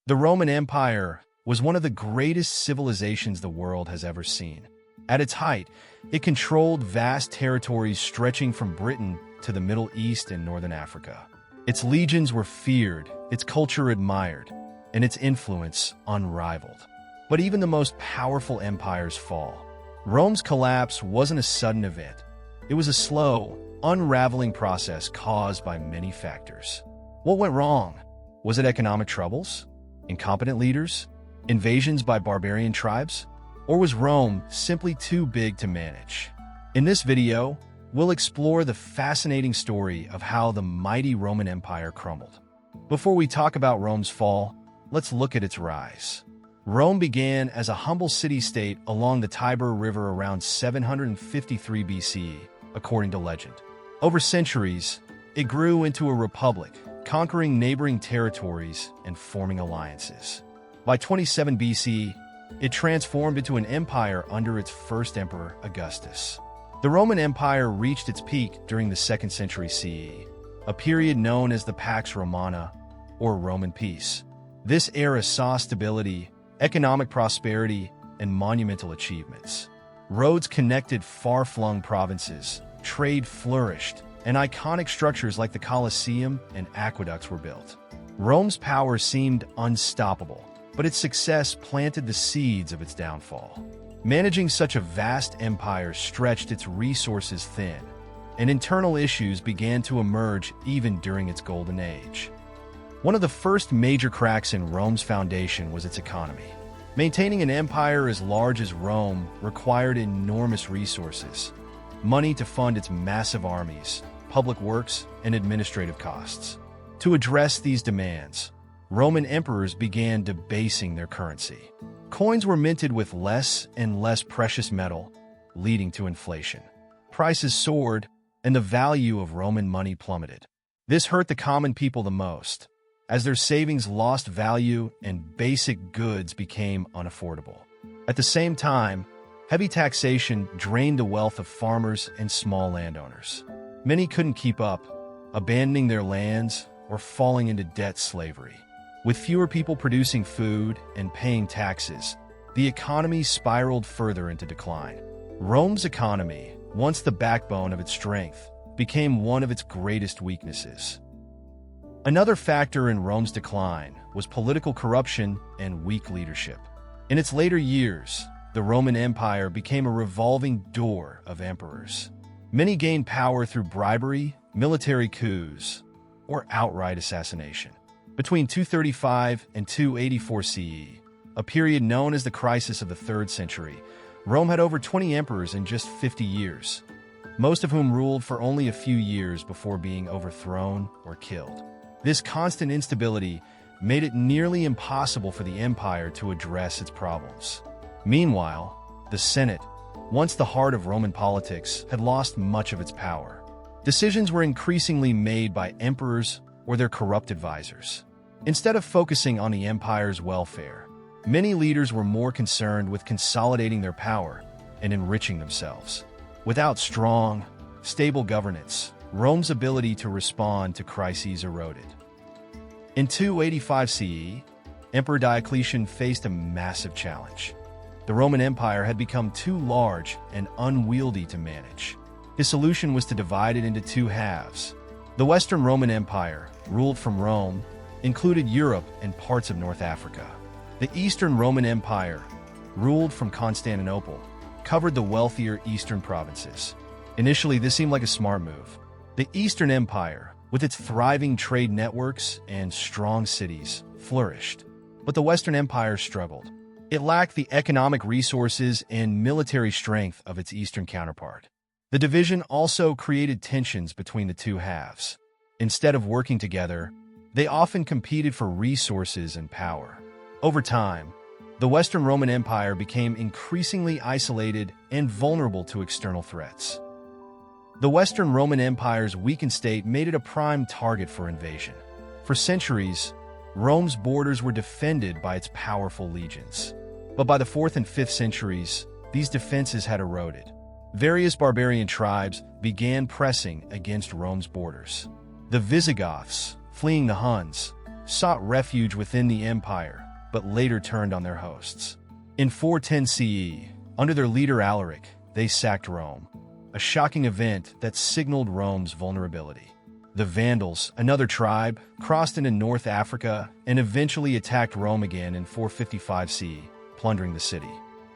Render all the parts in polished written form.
The Roman Empire was one of the greatest civilizations the world has ever seen. At its height, it controlled vast territories stretching from Britain to the Middle East and Northern Africa. Its legions were feared, its culture admired, and its influence unrivaled. But even the most powerful empires fall. Rome's collapse wasn't a sudden event. It was a slow, unraveling process caused by many factors. What went wrong? Was it economic troubles? Incompetent leaders? Invasions by barbarian tribes? Or was Rome simply too big to manage? In this video, we'll explore the fascinating story of how the mighty Roman Empire crumbled. Before we talk about Rome's fall, let's look at its rise. Rome began as a humble city-state along the Tiber River around 753 BCE, according to legend. Over centuries, it grew into a republic, conquering neighboring territories and forming alliances. By 27 BC, it transformed into an empire under its first emperor, Augustus. The Roman Empire reached its peak during the 2nd century CE, a period known as the Pax Romana, or Roman peace. This era saw stability, economic prosperity, and monumental achievements. Roads connected far-flung provinces, trade flourished, and iconic structures like the Colosseum and aqueducts were built. Rome's power seemed unstoppable, but its success planted the seeds of its downfall. Managing such a vast empire stretched its resources thin, and internal issues began to emerge even during its golden age. One of the first major cracks in Rome's foundation was its economy. Maintaining an empire as large as Rome required enormous resources, money to fund its massive armies, public works, and administrative costs. To address these demands, Roman emperors began debasing their currency. Coins were minted with less and less precious metal, leading to inflation. Prices soared, and the value of Roman money plummeted. This hurt the common people the most, as their savings lost value and basic goods became unaffordable. At the same time, heavy taxation drained the wealth of farmers and small landowners. Many couldn't keep up, abandoning their lands or falling into debt slavery. With fewer people producing food and paying taxes, the economy spiraled further into decline. Rome's economy, once the backbone of its strength, became one of its greatest weaknesses. Another factor in Rome's decline was political corruption and weak leadership. In its later years, the Roman Empire became a revolving door of emperors. Many gained power through bribery, military coups, or outright assassination. Between 235 and 284 CE, a period known as the crisis of the 3rd century, Rome had over 20 emperors in just 50 years, most of whom ruled for only a few years before being overthrown or killed. This constant instability made it nearly impossible for the empire to address its problems. Meanwhile, the Senate, once the heart of Roman politics, had lost much of its power. Decisions were increasingly made by emperors or their corrupt advisors. Instead of focusing on the empire's welfare, many leaders were more concerned with consolidating their power and enriching themselves. Without strong, stable governance, Rome's ability to respond to crises eroded. In 285 CE, Emperor Diocletian faced a massive challenge. The Roman Empire had become too large and unwieldy to manage. His solution was to divide it into two halves. The Western Roman Empire, ruled from Rome, included Europe and parts of North Africa. The Eastern Roman Empire, ruled from Constantinople, covered the wealthier eastern provinces. Initially, this seemed like a smart move. The Eastern Empire, with its thriving trade networks and strong cities, flourished. But the Western Empire struggled. It lacked the economic resources and military strength of its eastern counterpart. The division also created tensions between the two halves. Instead of working together, they often competed for resources and power. Over time, the Western Roman Empire became increasingly isolated and vulnerable to external threats. The Western Roman Empire's weakened state made it a prime target for invasion. For centuries, Rome's borders were defended by its powerful legions. But by the 4th and 5th centuries, these defenses had eroded. Various barbarian tribes began pressing against Rome's borders. The Visigoths, fleeing the Huns, sought refuge within the empire, but later turned on their hosts. In 410 CE, under their leader Alaric, they sacked Rome, a shocking event that signaled Rome's vulnerability. The Vandals, another tribe, crossed into North Africa and eventually attacked Rome again in 455 CE, plundering the city.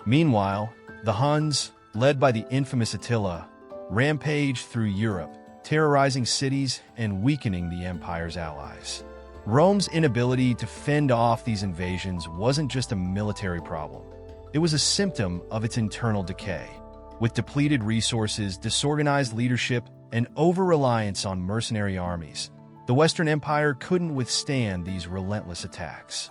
Meanwhile, the Huns, led by the infamous Attila, rampaged through Europe, terrorizing cities and weakening the empire's allies. Rome's inability to fend off these invasions wasn't just a military problem. It was a symptom of its internal decay. With depleted resources, disorganized leadership, and over-reliance on mercenary armies, the Western Empire couldn't withstand these relentless attacks.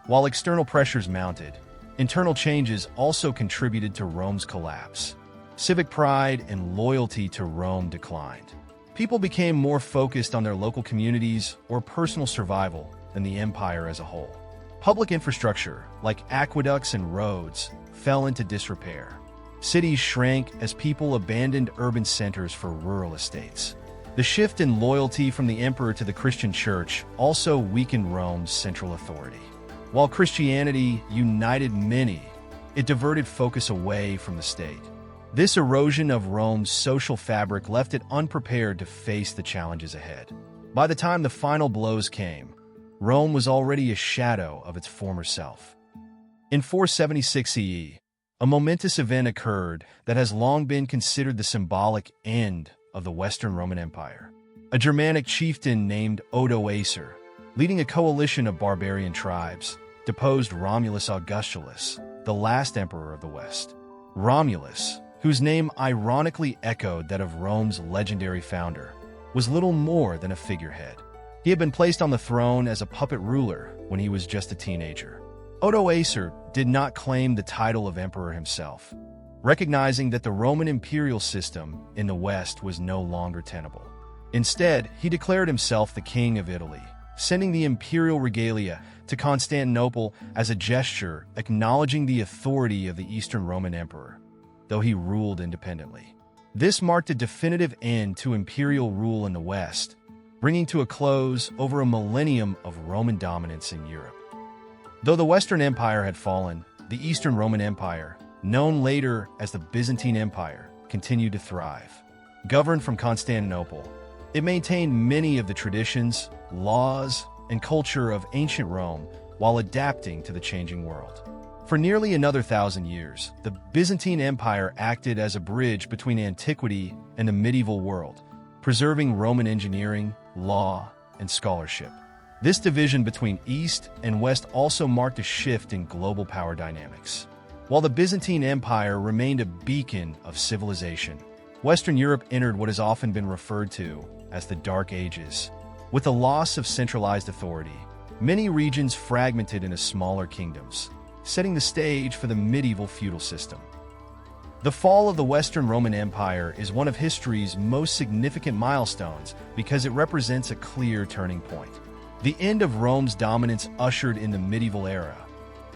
While external pressures mounted, internal changes also contributed to Rome's collapse. Civic pride and loyalty to Rome declined. People became more focused on their local communities or personal survival than the empire as a whole. Public infrastructure, like aqueducts and roads, fell into disrepair. Cities shrank as people abandoned urban centers for rural estates. The shift in loyalty from the emperor to the Christian church also weakened Rome's central authority. While Christianity united many, it diverted focus away from the state. This erosion of Rome's social fabric left it unprepared to face the challenges ahead. By the time the final blows came, Rome was already a shadow of its former self. In 476 CE, a momentous event occurred that has long been considered the symbolic end of the Western Roman Empire. A Germanic chieftain named Odoacer, leading a coalition of barbarian tribes, deposed Romulus Augustulus, the last emperor of the West. Romulus, whose name ironically echoed that of Rome's legendary founder, was little more than a figurehead. He had been placed on the throne as a puppet ruler when he was just a teenager. Odoacer did not claim the title of emperor himself, recognizing that the Roman imperial system in the West was no longer tenable. Instead, he declared himself the king of Italy, sending the imperial regalia to Constantinople as a gesture acknowledging the authority of the Eastern Roman emperor, though he ruled independently. This marked a definitive end to imperial rule in the West, bringing to a close over a millennium of Roman dominance in Europe. Though the Western Empire had fallen, the Eastern Roman Empire, known later as the Byzantine Empire, continued to thrive. Governed from Constantinople, it maintained many of the traditions, laws, and culture of ancient Rome while adapting to the changing world. For nearly another 1,000 years, the Byzantine Empire acted as a bridge between antiquity and the medieval world, preserving Roman engineering, law, and scholarship. This division between East and West also marked a shift in global power dynamics. While the Byzantine Empire remained a beacon of civilization, Western Europe entered what has often been referred to as the Dark Ages. With the loss of centralized authority, many regions fragmented into smaller kingdoms, setting the stage for the medieval feudal system. The fall of the Western Roman Empire is one of history's most significant milestones because it represents a clear turning point. The end of Rome's dominance ushered in the medieval era,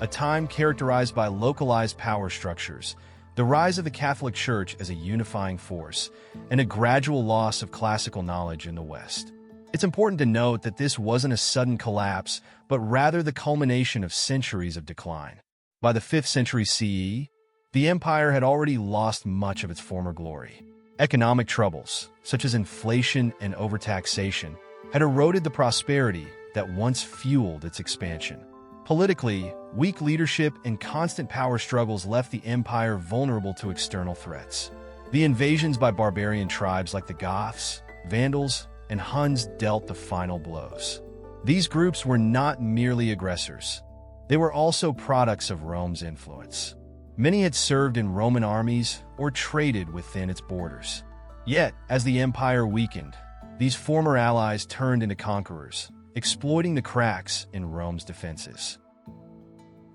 a time characterized by localized power structures, the rise of the Catholic Church as a unifying force, and a gradual loss of classical knowledge in the West. It's important to note that this wasn't a sudden collapse, but rather the culmination of centuries of decline. By the 5th century CE, the empire had already lost much of its former glory. Economic troubles, such as inflation and overtaxation, had eroded the prosperity that once fueled its expansion. Politically, weak leadership and constant power struggles left the empire vulnerable to external threats. The invasions by barbarian tribes like the Goths, Vandals, and Huns dealt the final blows. These groups were not merely aggressors. They were also products of Rome's influence. Many had served in Roman armies or traded within its borders. Yet, as the empire weakened, these former allies turned into conquerors, exploiting the cracks in Rome's defenses.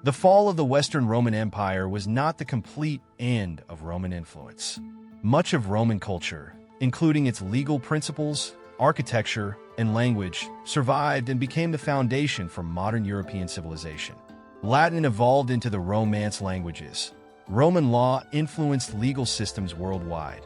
The fall of the Western Roman Empire was not the complete end of Roman influence. Much of Roman culture, including its legal principles, architecture, and language, survived and became the foundation for modern European civilization. Latin evolved into the Romance languages. Roman law influenced legal systems worldwide,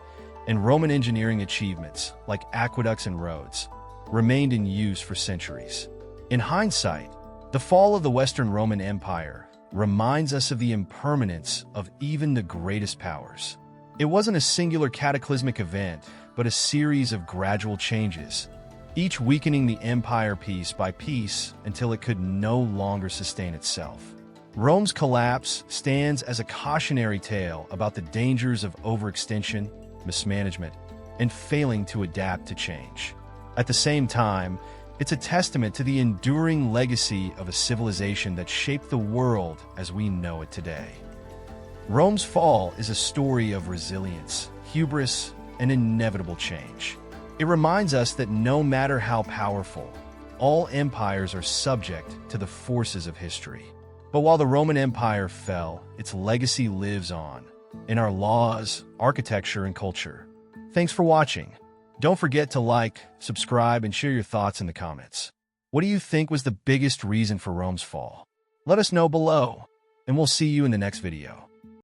and Roman engineering achievements, like aqueducts and roads, remained in use for centuries. In hindsight, the fall of the Western Roman Empire reminds us of the impermanence of even the greatest powers. It wasn't a singular cataclysmic event, but a series of gradual changes, each weakening the empire piece by piece until it could no longer sustain itself. Rome's collapse stands as a cautionary tale about the dangers of overextension, mismanagement, and failing to adapt to change. At the same time, it's a testament to the enduring legacy of a civilization that shaped the world as we know it today. Rome's fall is a story of resilience, hubris, and inevitable change. It reminds us that no matter how powerful, all empires are subject to the forces of history. But while the Roman Empire fell, its legacy lives on in our laws, architecture, and culture. Thanks for watching. Don't forget to like, subscribe, and share your thoughts in the comments. What do you think was the biggest reason for Rome's fall? Let us know below, and we'll see you in the next video.